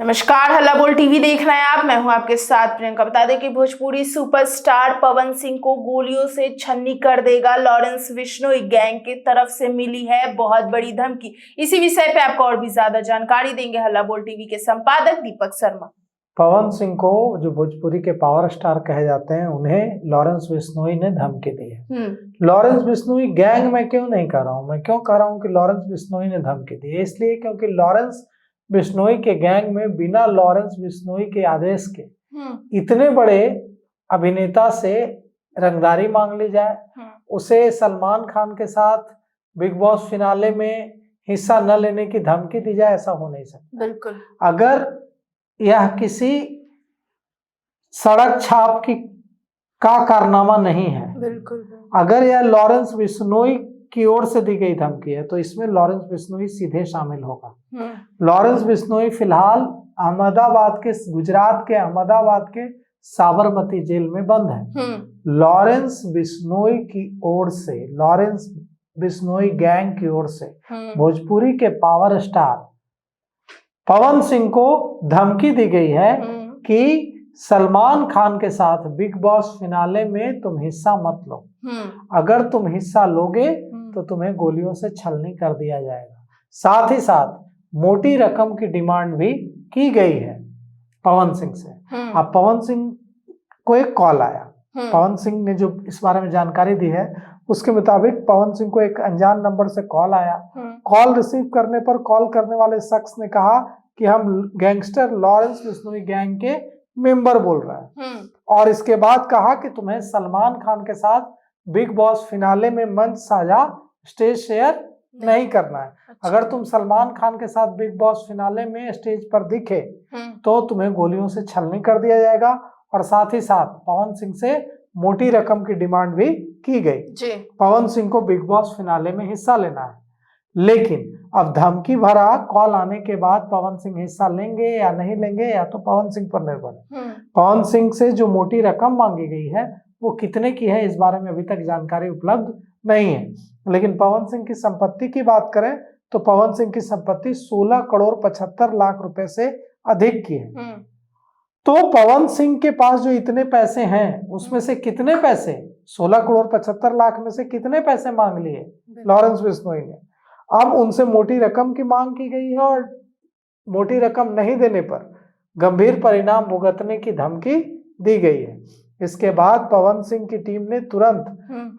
नमस्कार, हल्ला बोल टीवी देख रहे हैं आप। मैं हूं आपके साथ प्रियंका। बता दें कि भोजपुरी सुपरस्टार पवन सिंह को गोलियों से छन्नी कर देगा लॉरेंस बिश्नोई गैंग की तरफ से मिली है बहुत बड़ी धमकी। इसी विषय पे आपको और भी ज्यादा जानकारी देंगे हल्ला बोल टीवी के संपादक दीपक शर्मा। पवन सिंह को, जो भोजपुरी के पावर स्टार कहे जाते हैं, उन्हें लॉरेंस बिश्नोई ने धमकी दी है। लॉरेंस बिश्नोई गैंग में क्यों नहीं कह रहा हूं, मैं क्यों कह रहा हूं कि लॉरेंस बिश्नोई ने धमकी दी है? इसलिए क्योंकि लॉरेंस बिश्नोई के गैंग में बिना लॉरेंस बिश्नोई के आदेश के इतने बड़े अभिनेता से रंगदारी मांग ली जाए, उसे सलमान खान के साथ बिग बॉस फिनाले में हिस्सा न लेने की धमकी दी जाए, ऐसा हो नहीं सकता। बिल्कुल। अगर यह किसी सड़क छाप का कारनामा नहीं है, बिल्कुल। अगर यह लॉरेंस बिश्नोई की ओर से दी गई धमकी है तो इसमें लॉरेंस बिश्नोई सीधे शामिल होगा। लॉरेंस बिश्नोई फिलहाल गुजरात के अहमदाबाद के साबरमती जेल में बंद है। लॉरेंस बिश्नोई की ओर से, लॉरेंस बिश्नोई गैंग की ओर से भोजपुरी के पावर स्टार पवन सिंह को धमकी दी गई है कि सलमान खान के साथ बिग बॉस फिनाले में तुम हिस्सा मत लो। अगर तुम हिस्सा लोगे तो तुम्हें गोलियों से छलनी कर दिया जाएगा। साथ ही साथ मोटी रकम की डिमांड भी की गई है पवन सिंह से। अब पवन सिंह को एक कॉल आया। पवन सिंह ने जो इस बारे में जानकारी दी है उसके मुताबिक पवन सिंह को एक अनजान नंबर से कॉल आया। कॉल रिसीव करने पर कॉल करने वाले शख्स ने कहा कि हम गैंगस्टर लॉरेंस बिश्नोई गैंग के मेंबर बोल रहे हैं, और इसके बाद कहा कि तुम्हें सलमान खान के साथ बिग बॉस फिनाले में मंच साझा, स्टेज शेयर नहीं करना है। अगर तुम सलमान खान के साथ बिग बॉस फिनाले में स्टेज पर दिखे तो तुम्हें गोलियों से छलनी कर दिया जाएगा, और साथ ही साथ पवन सिंह से मोटी रकम की डिमांड भी की गई। पवन सिंह को बिग बॉस फिनाले में हिस्सा लेना है, लेकिन अब धमकी भरा कॉल आने के बाद पवन सिंह हिस्सा लेंगे या नहीं लेंगे, या तो पवन सिंह पर निर्भर है। पवन सिंह से जो मोटी रकम मांगी गई है वो कितने की है, इस बारे में अभी तक जानकारी उपलब्ध नहीं है। लेकिन पवन सिंह की संपत्ति की बात करें तो पवन सिंह की संपत्ति 16 करोड़ 75 लाख रुपए से अधिक की है। तो पवन सिंह के पास जो इतने पैसे हैं उसमें से कितने पैसे, 16 करोड़ 75 लाख में से कितने पैसे मांग लिए लॉरेंस बिश्नोई ने? अब उनसे मोटी रकम की मांग की गई है, और मोटी रकम नहीं देने पर गंभीर परिणाम भुगतने की धमकी दी गई है। इसके बाद पवन सिंह की टीम ने तुरंत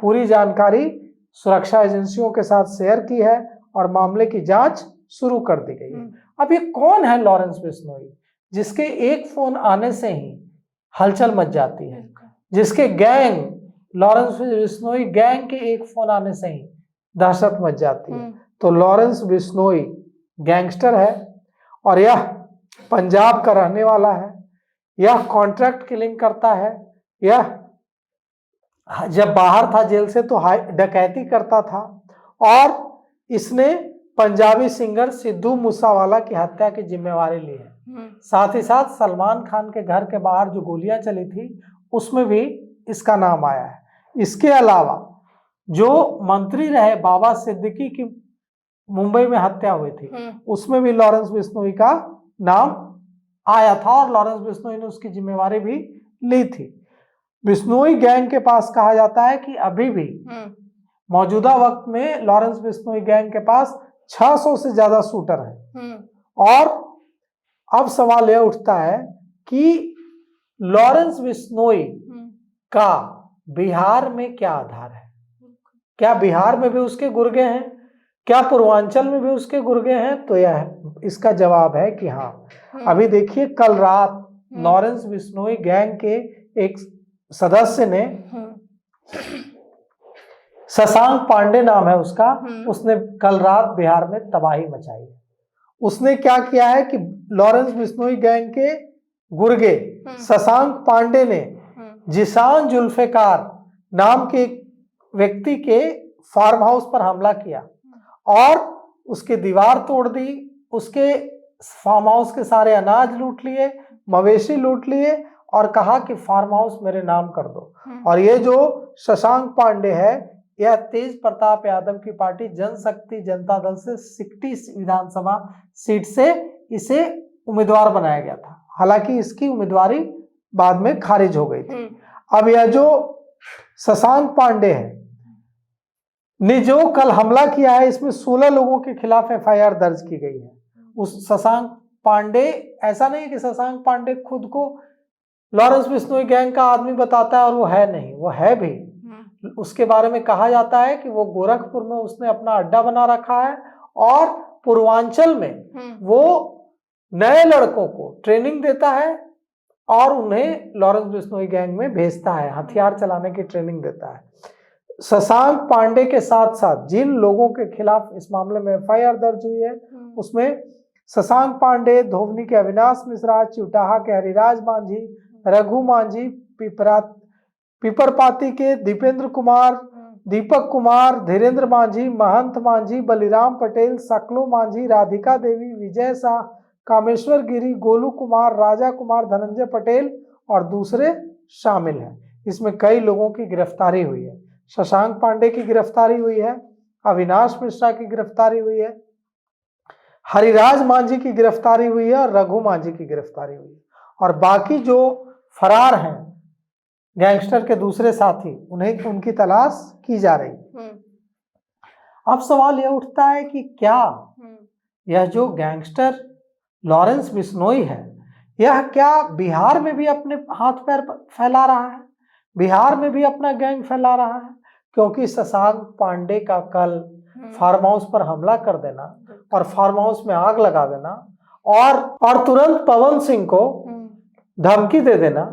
पूरी जानकारी सुरक्षा एजेंसियों के साथ शेयर की है और मामले की जांच शुरू कर दी गई है। अब ये कौन है लॉरेंस बिश्नोई, जिसके एक फोन आने से ही हलचल मच जाती है, जिसके गैंग, लॉरेंस बिश्नोई गैंग के एक फोन आने से ही दहशत मच जाती है? तो लॉरेंस बिश्नोई गैंगस्टर है, और यह पंजाब का रहने वाला है। यह कॉन्ट्रैक्ट किलिंग करता है। यह जब बाहर था जेल से तो डकैती करता था, और इसने पंजाबी सिंगर सिद्धू मूसावाला की हत्या की जिम्मेवारी ली है। साथ ही साथ सलमान खान के घर के बाहर जो गोलियां चली थी उसमें भी इसका नाम आया है। इसके अलावा जो मंत्री रहे बाबा सिद्दीकी की मुंबई में हत्या हुई थी उसमें भी लॉरेंस बिश्नोई का नाम आया था, और लॉरेंस बिश्नोई ने उसकी जिम्मेवारी भी ली थी। बिश्नोई गैंग के पास कहा जाता है कि अभी भी मौजूदा वक्त में लॉरेंस बिश्नोई गैंग के पास 600 से ज्यादा शूटर हैं। और अब सवाल यह उठता है कि लॉरेंस बिश्नोई का बिहार में क्या आधार है? क्या बिहार में भी उसके गुर्गे हैं? क्या पूर्वांचल में भी उसके गुर्गे हैं? तो यह इसका जवाब है कि हाँ। अभी देखिए, कल रात लॉरेंस बिश्नोई गैंग के एक सदस्य ने, शशांक पांडे नाम है उसका, उसने कल रात बिहार में तबाही मचाई। उसने क्या किया है कि लॉरेंस बिश्नोई गैंग के गुर्गे शशांक पांडे ने जिशान जुल्फिकार नाम के व्यक्ति के फार्म हाउस पर हमला किया और उसकी दीवार तोड़ दी, उसके फार्म हाउस के सारे अनाज लूट लिए, मवेशी लूट लिए, और कहा कि फार्म हाउस मेरे नाम कर दो। और ये जो शशांक पांडे है, यह तेज प्रताप यादव की पार्टी जनशक्ति जनता दल से सिकटी विधानसभा सीट से इसे उम्मीदवार बनाया गया था, हालांकि इसकी उम्मीदवारी बाद में खारिज हो गई थी। अब यह जो शशांक पांडे है ने जो कल हमला किया है, इसमें 16 लोगों के खिलाफ एफआईआर दर्ज की गई है। उस शशांक पांडे, ऐसा नहीं कि शशांक पांडे खुद को लॉरेंस बिश्नोई गैंग का आदमी बताता है और वो है नहीं, वो है भी। उसके बारे में कहा जाता है कि वो गोरखपुर में उसने अपना अड्डा बना रखा है और पूर्वांचल में वो नए लड़कों को ट्रेनिंग देता है और उन्हें लॉरेंस बिश्नोई गैंग में भेजता है, हथियार चलाने की ट्रेनिंग देता है। शशांक पांडे के साथ साथ जिन लोगों के खिलाफ इस मामले में एफआईआर दर्ज हुई है, उसमें शशांक पांडे, धोवनी के अविनाश मिश्रा, चिवटाहा के हरिराज मांझी, रघु मांझी, पिपरपाती के दीपेंद्र कुमार, दीपक कुमार, धीरेन्द्र मांझी, महंत मांझी, बलिराम पटेल, सकलो मांझी, राधिका देवी, विजय शाह, कामेश्वर गिरी, गोलू कुमार, राजा कुमार, धनंजय पटेल और दूसरे शामिल हैं। इसमें कई लोगों की गिरफ्तारी हुई है। शशांक पांडे की गिरफ्तारी हुई है, अविनाश मिश्रा की गिरफ्तारी हुई है, हरिराज मांझी की गिरफ्तारी हुई है और रघु मांझी की गिरफ्तारी हुई है। और बाकी जो फरार हैं गैंगस्टर के दूसरे साथी, उन्हें उनकी तलाश की जा रही है। अब सवाल यह उठता है कि क्या यह जो गैंगस्टर लॉरेंस बिश्नोई है, यह क्या बिहार में भी अपने हाथ पैर फैला रहा है, बिहार में भी अपना गैंग फैला रहा है? क्योंकि शशांक पांडे का कल फार्म हाउस पर हमला कर देना और फार्म हाउस में आग लगा देना और तुरंत पवन सिंह को धमकी दे देना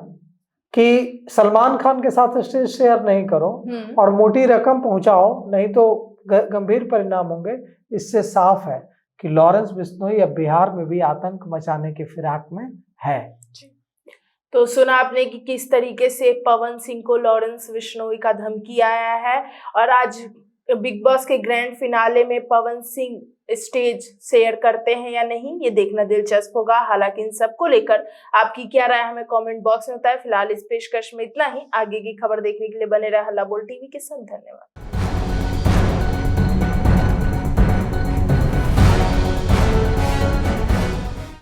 कि सलमान खान के साथ स्टेज शेयर नहीं करो और मोटी रकम पहुंचाओ, नहीं तो गंभीर परिणाम होंगे। इससे साफ है कि लॉरेंस बिश्नोई अब बिहार में भी आतंक मचाने की फिराक में है। तो सुना आपने कि किस तरीके से पवन सिंह को लॉरेंस बिश्नोई का धमकी आया है, और आज बिग बॉस के ग्रैंड फिनाले में पवन सिंह स्टेज शेयर करते हैं या नहीं, ये देखना दिलचस्प होगा। हालांकि इन सबको लेकर आपकी क्या राय हमें कमेंट बॉक्स में बताएं। फिलहाल इस पेशकश में इतना ही। आगे की खबर देखने के लिए बने रहे हल्ला बोल टीवी के साथ। धन्यवाद।